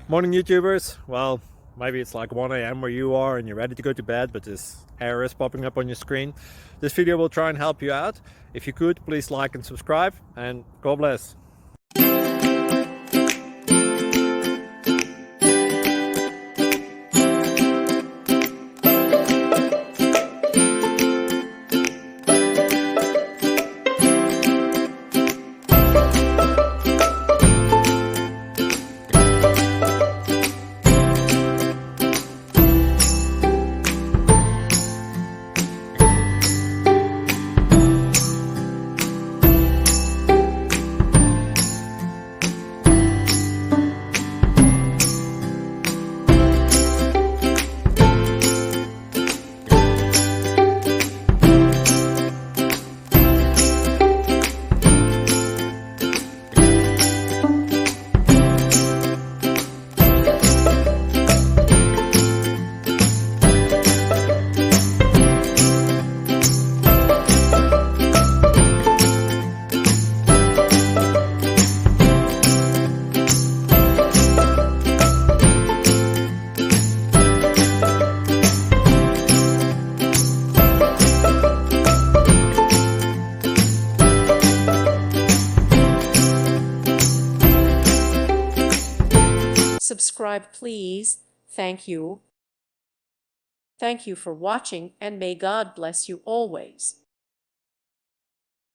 Morning, YouTubers. Well, maybe it's like 1 a.m. where you are and you're ready to go to bed, but this error is popping up on your screen. This video will try and help you out. If you could, please like and subscribe, and God bless. Subscribe, please. Thank you. Thank you for watching, and may God bless you always.